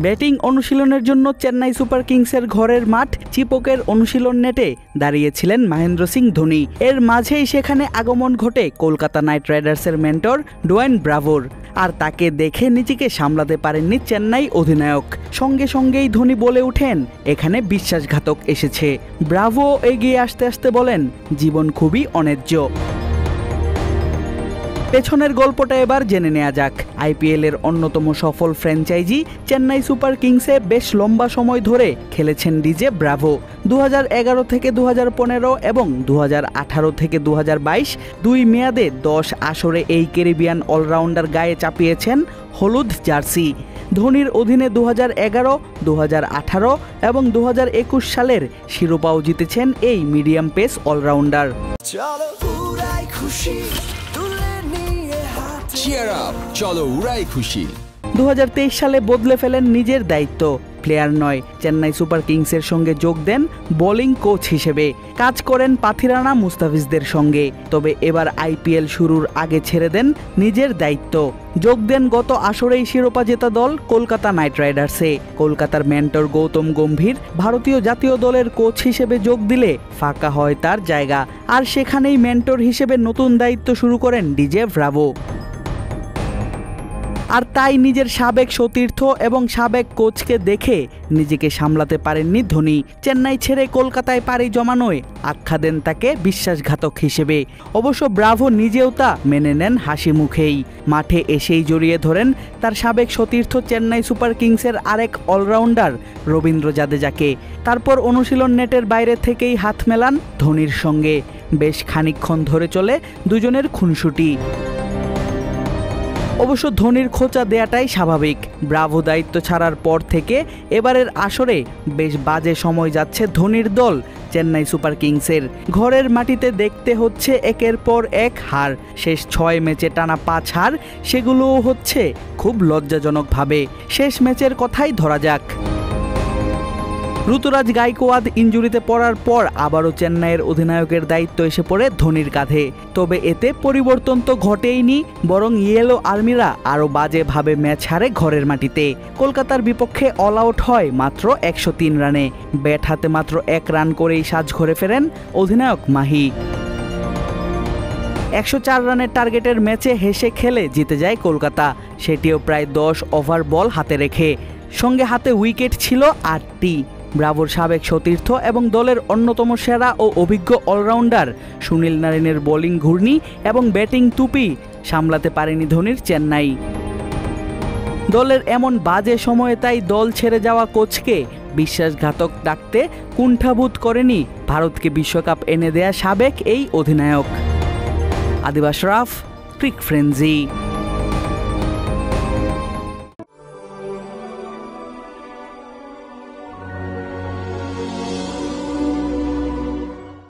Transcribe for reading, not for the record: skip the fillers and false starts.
Batting অনুশীলনের জন্য Chennai super কিংসের ঘরের মাঠ চিপকের অনুশীলন নেটে দাঁড়িয়েছিলেন মহেন্দ্র সিং ধোনি। এর মাঝেই সেখানে আগমন ঘটে কলকাতা নাইট রাইডার্সের মেন্টর ডোয়েন ব্রাভোর। আর তাকে দেখে নিজেকে সামলাতে পারেননি চেন্নাই অধিনায়ক। সঙ্গে সঙ্গেই ধোনি বলে ওঠেন, এখানে বিশ্বাসঘাতক এসেছে। ব্রাভো এগিয়ে আসতে আসতে বলেন, জীবন খুবই অন্যায্য। পেছনের গল্পটা এবার জেনে নেওয়া যাক। আইপিএলের অন্যতম সফল ফ্র্যাঞ্চাইজি চেন্নাই সুপার কিংসে বেশ লম্বা সময় ধরে খেলেছেন ডিজে ব্রাভো। 2011 থেকে 2015 এবং 2018 থেকে 2022 দুই মেয়াদে 10 আসরে এই ক্যারিবিয়ান অলরাউন্ডার গায়ে চাপিয়েছেন হলুদ জার্সি। ধোনির অধীনে 2011, 2018 এবং 2021 সালের শিরোপাও জিতেছেন এই মিডিয়াম পেস অলরাউন্ডার। চলো উড়াই খুশি। 2023 সালে বদলে ফেলেন নিজের দায়িত্ব। প্লেয়ার নয়, চেন্নাই সুপার কিংসের সঙ্গে যোগ দেন বোলিং কোচ হিসেবে। কাজ করেন পাথিরানা মুস্তাফিজদের সঙ্গে। তবে এবার আইপিএল শুরুর আগে ছেড়ে দেন নিজের দায়িত্ব। যোগ দেন গত আসরেই শিরোপা জেতা দল কলকাতা নাইট রাইডার্সে। কলকাতার মেন্টর গৌতম গম্ভীর ভারতীয় জাতীয় দলের কোচ হিসেবে যোগ দিলে ফাঁকা হয় তার জায়গা। আর সেখানেই মেন্টর হিসেবে নতুন দায়িত্ব শুরু করেন ডিজে ব্রাভো। আর তাই নিজের সাবেক সতীর্থ এবং সাবেক কোচকে দেখে নিজেকে সামলাতে পারেননি ধোনি। চেন্নাই ছেড়ে কলকাতায় পাড়ি জমানোয় আখ্যা দেন তাকে বিশ্বাসঘাতক হিসেবে। অবশ্য ব্রাভো নিজেও তা মেনে নেন হাসি মুখেই। মাঠে এসেই জড়িয়ে ধরেন তার সাবেক সতীর্থ চেন্নাই সুপার কিংসের আরেক অলরাউন্ডার রবীন্দ্র জাদেজাকে। তারপর অনুশীলন নেটের বাইরে থেকেই হাত মেলান ধোনির সঙ্গে। বেশ খানিকক্ষণ ধরে চলে দুজনের খুনসুটি। অবশ্য ধোনির খোঁচা দেয়াটাই স্বাভাবিক। ব্রাভো দায়িত্ব ছাড়ার পর থেকে এবারের আসরে বেশ বাজে সময় যাচ্ছে ধোনির দল চেন্নাই সুপার কিংসের। ঘরের মাটিতে দেখতে হচ্ছে একের পর এক হার। শেষ 6 ম্যাচে টানা 5 হার, সেগুলোও হচ্ছে খুব লজ্জাজনকভাবে। শেষ ম্যাচের কথাই ধরা যাক। ঋতুরাজ গাইকোয়াদ ইনজুরিতে পড়ার পর আবারও চেন্নাইয়ের অধিনায়কের দায়িত্ব এসে পড়ে ধোনির কাঁধে। তবে এতে পরিবর্তন তো ঘটেইনি, বরং ইয়েলো আর্মিরা আরও বাজেভাবে ম্যাচ হারে ঘরের মাটিতে। কলকাতার বিপক্ষে অল আউট হয় মাত্র 103 রানে। ব্যাট হাতে মাত্র 1 রান করেই সাজঘরে ফেরেন অধিনায়ক মাহি। 104 রানের টার্গেটের ম্যাচে হেসে খেলে জিতে যায় কলকাতা, সেটিও প্রায় 10 ওভার বল হাতে রেখে। সঙ্গে হাতে উইকেট ছিল 8টি। ব্রাভোর সাবেক সতীর্থ এবং দলের অন্যতম সেরা ও অভিজ্ঞ অলরাউন্ডার সুনীল নারিনের বোলিং ঘূর্ণি এবং ব্যাটিং তুপি সামলাতে পারেনি ধোনির চেন্নাই। দলের এমন বাজে সময়ে তাই দল ছেড়ে যাওয়া কোচকে বিশ্বাসঘাতক ডাকতে কুণ্ঠাবোধ করেনি ভারতকে বিশ্বকাপ এনে দেয়া সাবেক এই অধিনায়ক। আদিব আশরাফ, ক্রিক ফ্রেন্জি।